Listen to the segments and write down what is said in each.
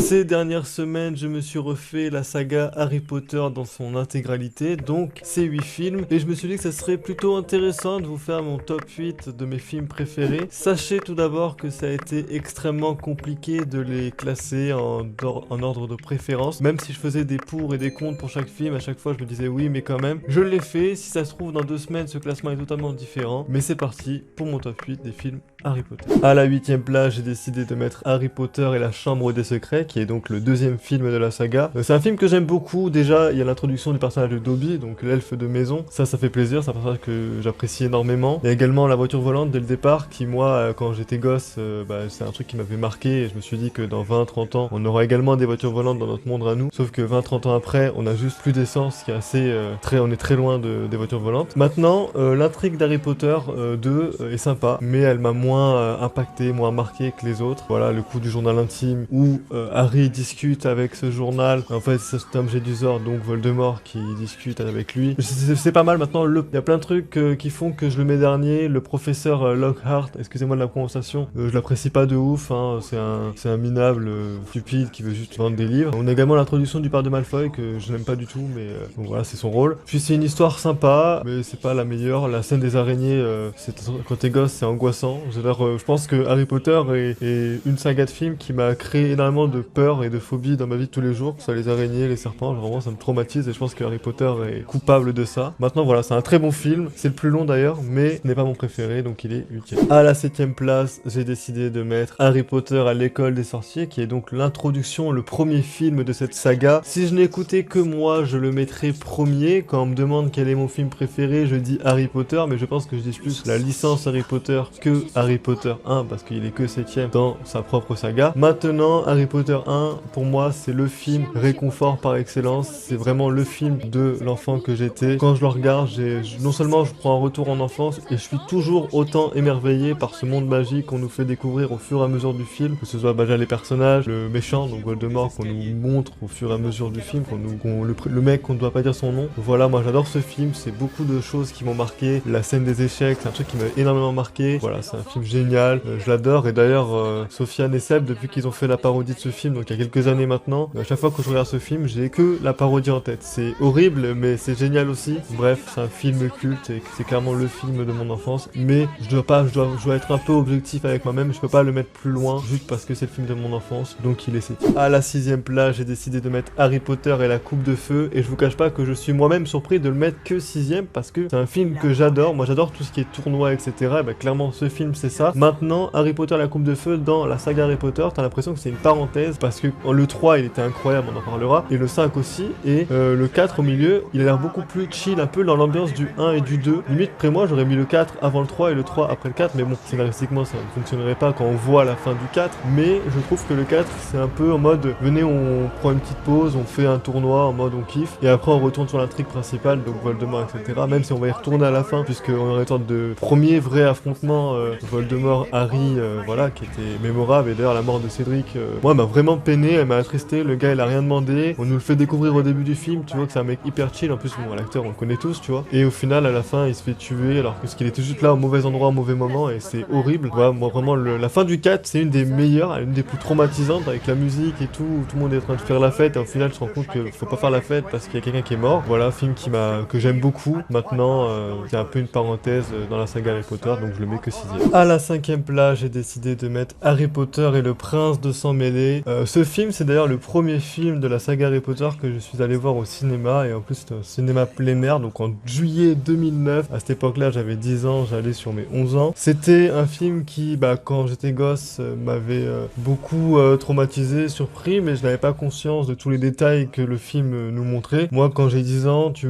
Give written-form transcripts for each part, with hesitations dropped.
Ces dernières semaines, je me suis refait la saga Harry Potter dans son intégralité, donc ces 8 films, et je me suis dit que ça serait plutôt intéressant de vous faire mon top 8 de mes films préférés. Sachez tout d'abord que ça a été extrêmement compliqué de les classer en ordre de préférence, même si je faisais des pour et des contre pour chaque film, à chaque fois je me disais oui mais quand même. Je l'ai fait, si ça se trouve dans 2 semaines ce classement est totalement différent, mais c'est parti pour mon top 8 des films Harry Potter. À la 8ème place, j'ai décidé de mettre Harry Potter et la Chambre des Secrets, qui est donc le deuxième film de la saga. C'est un film que j'aime beaucoup. Déjà, il y a l'introduction du personnage de Dobby, donc l'elfe de maison. Ça fait plaisir, c'est un personnage que j'apprécie énormément. Il y a également la voiture volante dès le départ, qui moi, quand j'étais gosse, c'est un truc qui m'avait marqué, et je me suis dit que dans 20-30 ans, on aura également des voitures volantes dans notre monde à nous. Sauf que 20-30 ans après, on a juste plus d'essence, qui est assez... on est très loin des voitures volantes. Maintenant, l'intrigue d'Harry Potter 2 est sympa, mais elle m'a moins impacté, moins marqué que les autres. Voilà, le coup du journal intime où Harry discute avec ce journal. En fait, c'est Tom Jedusor, donc Voldemort, qui discute avec lui. C'est pas mal maintenant. Il y a plein de trucs qui font que je le mets dernier. Le professeur Lockhart, excusez-moi de la prononciation, je l'apprécie pas de ouf. Hein. C'est un minable stupide qui veut juste vendre des livres. On a également l'introduction du père de Malfoy que je n'aime pas du tout, mais donc voilà, c'est son rôle. Puis c'est une histoire sympa, mais c'est pas la meilleure. La scène des araignées, quand t'es gosse, c'est angoissant. Je pense que Harry Potter est une saga de films qui m'a créé énormément de peur et de phobie dans ma vie de tous les jours. Que ce soit les araignées, les serpents, vraiment ça me traumatise et je pense que Harry Potter est coupable de ça. Maintenant voilà, c'est un très bon film, c'est le plus long d'ailleurs, mais ce n'est pas mon préféré, donc il est utile. À la 7ème place, j'ai décidé de mettre Harry Potter à l'école des sorciers, qui est donc l'introduction, le premier film de cette saga. Si je n'écoutais que moi, je le mettrais premier. Quand on me demande quel est mon film préféré, je dis Harry Potter, mais je pense que je dis plus la licence Harry Potter que Harry Potter 1 parce qu'il est que 7ème dans sa propre saga. Maintenant, Harry Potter 1, pour moi, c'est le film réconfort par excellence. C'est vraiment le film de l'enfant que j'étais. Quand je le regarde, non seulement je prends un retour en enfance et je suis toujours autant émerveillé par ce monde magique qu'on nous fait découvrir au fur et à mesure du film, que ce soit déjà les personnages, le méchant, donc Voldemort, qu'on nous montre au fur et à mesure du film, le mec qu'on ne doit pas dire son nom. Voilà, moi j'adore ce film, c'est beaucoup de choses qui m'ont marqué. La scène des échecs, c'est un truc qui m'a énormément marqué. Voilà, c'est un film génial, je l'adore. Et d'ailleurs, Sofiane et Seb, depuis qu'ils ont fait la parodie de ce film, donc il y a quelques années maintenant, à chaque fois que je regarde ce film, j'ai que la parodie en tête. C'est horrible, mais c'est génial aussi. Bref, c'est un film culte et c'est clairement le film de mon enfance. Mais je dois être un peu objectif avec moi-même, je peux pas le mettre plus loin juste parce que c'est le film de mon enfance, donc il est 7ème. À la 6ème place, j'ai décidé de mettre Harry Potter et la Coupe de Feu, et je vous cache pas que je suis moi-même surpris de le mettre que 6ème parce que c'est un film que j'adore. Moi j'adore tout ce qui est tournoi, etc. Et bah, clairement ce film c'est ça. Maintenant, Harry Potter et la Coupe de Feu, dans la saga Harry Potter, t'as l'impression que c'est une parenthèse parce que le 3 il était incroyable, on en parlera, et le 5 aussi, et le 4 au milieu, il a l'air beaucoup plus chill, un peu dans l'ambiance du 1 et du 2. Limite, après moi j'aurais mis le 4 avant le 3 et le 3 après le 4, mais bon, scénaristiquement ça ne fonctionnerait pas quand on voit la fin du 4, mais je trouve que le 4 c'est un peu en mode venez on prend une petite pause, on fait un tournoi en mode on kiffe, et après on retourne sur l'intrigue principale, donc Voldemort, etc. Même si on va y retourner à la fin, puisqu'on aurait une sorte de premier vrai affrontement Voldemort, Harry, voilà, qui était mémorable. Et d'ailleurs la mort de Cédric, moi elle m'a vraiment peiné, elle m'a attristé, le gars il a rien demandé, on nous le fait découvrir au début du film, tu vois que c'est un mec hyper chill, en plus bon, l'acteur on le connaît tous, tu vois, et au final à la fin il se fait tuer alors que ce qu'il était juste là au mauvais endroit au mauvais moment, et c'est horrible. Voilà, moi vraiment la fin du 4 c'est une des meilleures, une des plus traumatisantes, avec la musique et tout le monde est en train de faire la fête et au final tu te rends compte qu'il faut pas faire la fête parce qu'il y a quelqu'un qui est mort. Voilà, film que j'aime beaucoup. Maintenant c'est un peu une parenthèse dans la saga Harry Potter, donc je le mets que 6ème. À la 5ème place, j'ai décidé de mettre Harry Potter et le Prince de Sang Mêlé. Ce film c'est d'ailleurs le premier film de la saga Harry Potter que je suis allé voir au cinéma, et en plus c'était un cinéma plein air, donc en juillet 2009. À cette époque là j'avais 10 ans, j'allais sur mes 11 ans. C'était un film qui quand j'étais gosse m'avait beaucoup traumatisé, surpris, mais je n'avais pas conscience de tous les détails que le film nous montrait. Moi quand j'ai 10 ans, tu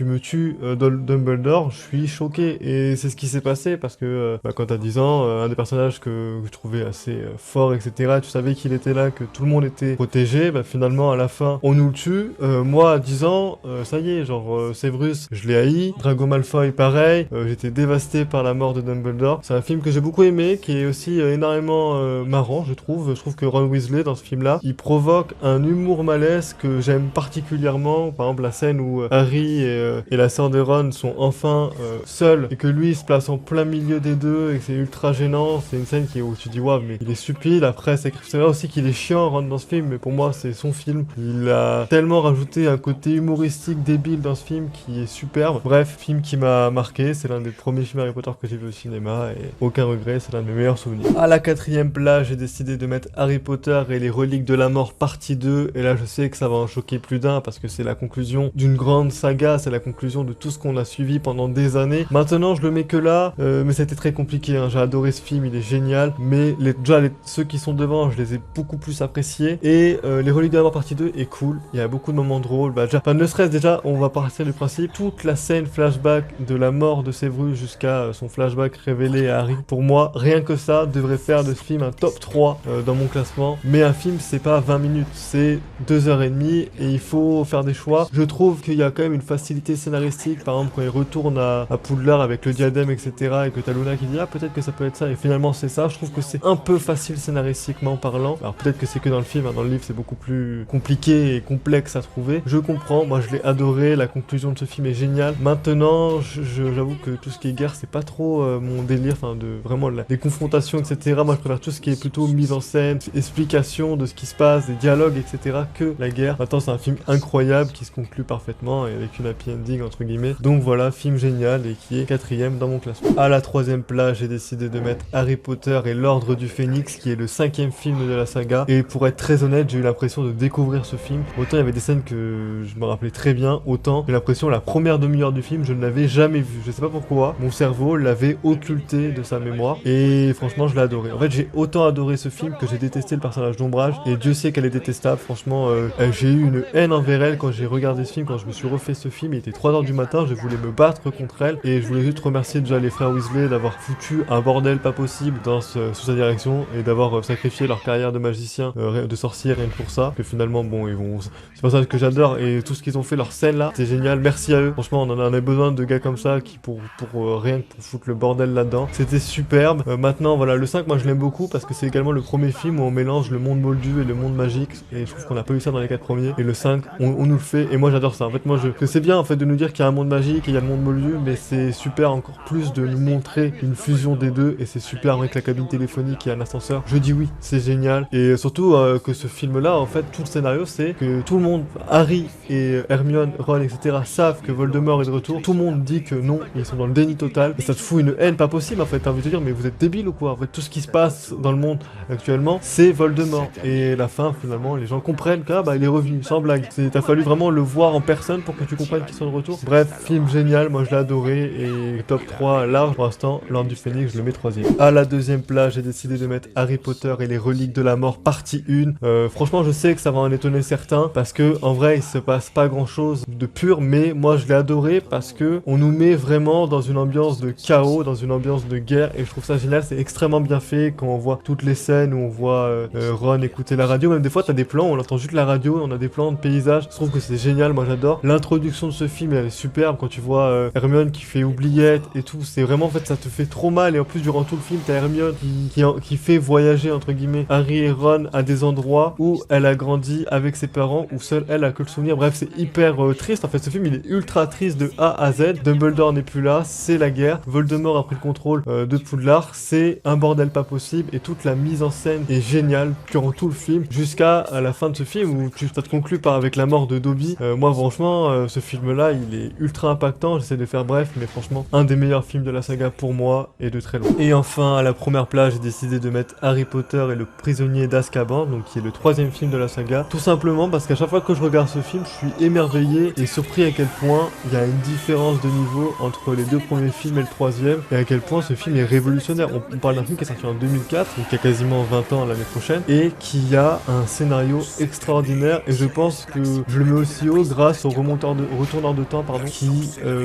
me tues Dumbledore, je suis choqué, et c'est ce qui s'est passé parce que quand t'as 10 ans, un des personnages que je trouvais assez fort, etc., tu savais qu'il était là, que tout le monde était protégé, finalement à la fin on nous le tue. Moi à 10 ans, ça y est, genre Severus, je l'ai haï, Drago Malfoy pareil, j'étais dévasté par la mort de Dumbledore. C'est un film que j'ai beaucoup aimé, qui est aussi énormément marrant, je trouve. Je trouve que Ron Weasley dans ce film là, il provoque un humour malaise que j'aime particulièrement. Par exemple la scène où Harry et la sœur de Ron sont enfin seuls, et que lui il se place en plein milieu des deux, et ultra gênant, c'est une scène où tu dis waouh mais il est stupide, après c'est vrai aussi qu'il est chiant Ron dans ce film, mais pour moi c'est son film, il a tellement rajouté un côté humoristique débile dans ce film qui est superbe. Bref, film qui m'a marqué, c'est l'un des premiers films Harry Potter que j'ai vu au cinéma et aucun regret, c'est l'un de mes meilleurs souvenirs. À la 4ème place, j'ai décidé de mettre Harry Potter et les reliques de la mort partie 2, et là je sais que ça va en choquer plus d'un parce que c'est la conclusion d'une grande saga, c'est la conclusion de tout ce qu'on a suivi pendant des années. Maintenant je le mets que là, mais c'était très compliqué, hein. J'ai adoré ce film, il est génial, mais ceux qui sont devant, je les ai beaucoup plus appréciés, et les reliques de la mort partie 2 est cool, il y a beaucoup de moments drôles, ne serait-ce déjà, on va partir du principe, toute la scène flashback de la mort de Severus jusqu'à son flashback révélé à Harry, pour moi, rien que ça devrait faire de ce film un top 3 dans mon classement, mais un film c'est pas 20 minutes, c'est 2h30 et il faut faire des choix. Je trouve qu'il y a quand même une facilité scénaristique, par exemple quand il retourne à Poudlard avec le diadème etc, et que t'as Luna qui dit ah peut-être que ça peut être ça, et finalement c'est ça. Je trouve que c'est un peu facile scénaristiquement parlant, alors peut-être que c'est que dans le film, hein. Dans le livre c'est beaucoup plus compliqué et complexe à trouver. Je comprends, moi je l'ai adoré, la conclusion de ce film est géniale. Maintenant j'avoue que tout ce qui est guerre c'est pas trop mon délire, enfin vraiment des confrontations etc, moi je préfère tout ce qui est plutôt mise en scène, explication de ce qui se passe, des dialogues etc, que la guerre. Maintenant c'est un film incroyable qui se conclut parfaitement et avec une happy ending entre guillemets, donc voilà, film génial et qui est 4ème dans mon classement. À la 3ème place, j'ai décidé de mettre Harry Potter et l'Ordre du Phénix, qui est le 5ème film de la saga, et pour être très honnête j'ai eu l'impression de découvrir ce film. Autant il y avait des scènes que je me rappelais très bien, autant j'ai l'impression la première demi-heure du film je ne l'avais jamais vu, je sais pas pourquoi, mon cerveau l'avait occulté de sa mémoire, et franchement je l'ai adoré. En fait j'ai autant adoré ce film que j'ai détesté le personnage d'Ombrage, et Dieu sait qu'elle est détestable, franchement j'ai eu une haine envers elle quand j'ai regardé ce film, quand je me suis refait ce film, il était 3h du matin, je voulais me battre contre elle, et je voulais juste remercier déjà les frères Weasley d'avoir foutu un bordel pas possible sous sa direction, et d'avoir sacrifié leur carrière de magicien, de sorcier rien que pour ça, que finalement bon c'est pas ça que j'adore, et tout ce qu'ils ont fait, leur scène là, c'est génial, merci à eux, franchement on en a besoin de gars comme ça qui pour rien que pour foutre le bordel là-dedans, c'était superbe. Maintenant voilà, le 5 moi je l'aime beaucoup parce que c'est également le premier film où on mélange le monde moldu et le monde magique, et je trouve qu'on a pas eu ça dans les 4 premiers, et le 5 on nous le fait, et moi j'adore ça. En fait moi que c'est bien en fait de nous dire qu'il y a un monde magique et il y a le monde moldu, mais c'est super encore plus de nous montrer une fusion des deux, et c'est super avec la cabine téléphonique et un ascenseur. Je dis oui, c'est génial, et surtout que ce film là en fait tout le scénario c'est que tout le monde, Harry et Hermione, Ron etc savent que Voldemort est de retour, tout le monde dit que non, ils sont dans le déni total, et ça te fout une haine pas possible en fait, t'as envie de te dire mais vous êtes débile ou quoi, en fait tout ce qui se passe dans le monde actuellement c'est Voldemort, et la fin finalement les gens comprennent que il est revenu, sans blague, t'as fallu vraiment le voir en personne pour que tu comprennes qu'ils sont de retour. Bref, film génial, moi je l'ai adoré, et top 3 large pour l'instant, l'Ordre du Phénix je le mets 3ème. À la 2ème place, j'ai décidé de mettre Harry Potter et les reliques de la mort partie 1. Franchement je sais que ça va en étonner certains, parce que en vrai il se passe pas grand chose de pur, mais moi je l'ai adoré parce que on nous met vraiment dans une ambiance de chaos, dans une ambiance de guerre, et je trouve ça génial, c'est extrêmement bien fait quand on voit toutes les scènes où on voit Ron écouter la radio, même des fois t'as des plans où on entend juste la radio, on a des plans de paysages, je trouve que c'est génial, moi j'adore. L'introduction de ce film elle est superbe, quand tu vois Hermione qui fait oubliette et tout, c'est vraiment en fait ça te fait trop mal, et en plus durant tout le film t'as Hermione qui fait voyager entre guillemets Harry et Ron à des endroits où elle a grandi avec ses parents, où seule elle a que le souvenir. Bref c'est hyper triste, en fait ce film il est ultra triste de A à Z. Dumbledore n'est plus là, c'est la guerre, Voldemort a pris le contrôle de Poudlard, c'est un bordel pas possible, et toute la mise en scène est géniale durant tout le film, jusqu'à la fin de ce film où ça te conclut avec la mort de Dobby. Moi franchement ce film là il est ultra impactant, j'essaie de faire bref, mais franchement un des meilleurs films de la saga pour moi, et de très loin. Et enfin à la première place j'ai décidé de mettre Harry Potter et le prisonnier d'Azkaban, donc qui est le 3ème film de la saga, tout simplement parce qu'à chaque fois que je regarde ce film je suis émerveillé et surpris à quel point il y a une différence de niveau entre les 2 premiers films et le 3ème, et à quel point ce film est révolutionnaire. On parle d'un film qui est sorti en 2004, donc qui a quasiment 20 ans l'année prochaine, et qui a un scénario extraordinaire, et je pense que je le mets aussi haut grâce au retourneur de temps qui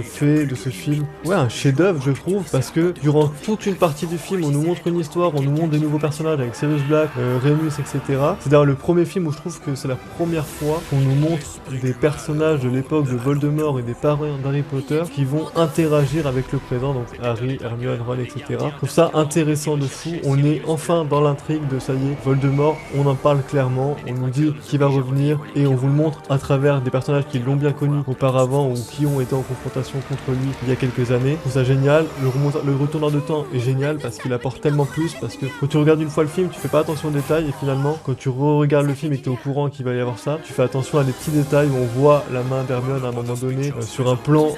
fait de ce film un chef-d'œuvre je trouve, parce que durant toute une partie du film on nous montre une histoire, on nous montre des nouveaux personnages avec Sirius Black, Remus etc. C'est d'ailleurs le premier film où je trouve que c'est la première fois qu'on nous montre des personnages de l'époque de Voldemort et des parents d'Harry Potter qui vont interagir avec le présent, donc Harry, Hermione, Ron etc. Je trouve ça intéressant de fou, on est enfin dans l'intrigue de ça y est, Voldemort, on en parle clairement, on nous dit qu'il va revenir, et on vous le montre à travers des personnages qui l'ont bien connu auparavant ou qui ont été en confrontation contre lui il y a quelques années. Je trouve ça génial, le retourneur de temps temps est génial parce qu'il apporte tellement plus, parce que quand tu regardes une fois le film, tu fais pas attention aux détails et finalement, quand tu re-regardes le film et que tu es au courant qu'il va y avoir ça, tu fais attention à des petits détails où on voit la main d'Hermione à un moment donné sur un plan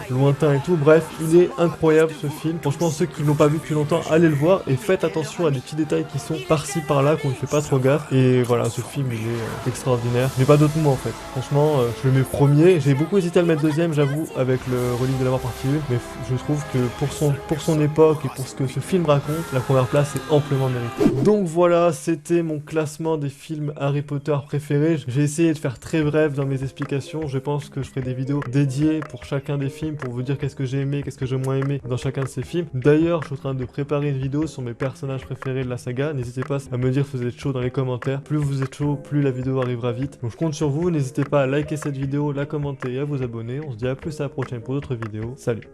lointain et tout. Bref, il est incroyable ce film. Franchement, ceux qui l'ont pas vu depuis longtemps, allez le voir et faites attention à des petits détails qui sont par-ci par-là qu'on ne fait pas trop gaffe. Et voilà, ce film il est extraordinaire. J'ai pas d'autres mots en fait. Franchement, je le mets premier. J'ai beaucoup hésité à le mettre deuxième, j'avoue, avec le Relique de la Mort partie 1, mais je trouve que pour son époque et pour ce que ce film raconte, la première place est amplement méritée. Donc voilà, c'était mon classement des films Harry Potter préférés. J'ai essayé de faire très bref dans mes explications. Je pense que je ferai des vidéos dédiées pour chacun des films, pour vous dire qu'est-ce que j'ai aimé, qu'est-ce que j'ai moins aimé dans chacun de ces films. D'ailleurs, je suis en train de préparer une vidéo sur mes personnages préférés de la saga. N'hésitez pas à me dire si vous êtes chaud dans les commentaires. Plus vous êtes chaud, plus la vidéo arrivera vite. Donc je compte sur vous. N'hésitez pas à liker cette vidéo, la commenter et à vous abonner. On se dit à plus à la prochaine pour d'autres vidéos. Salut!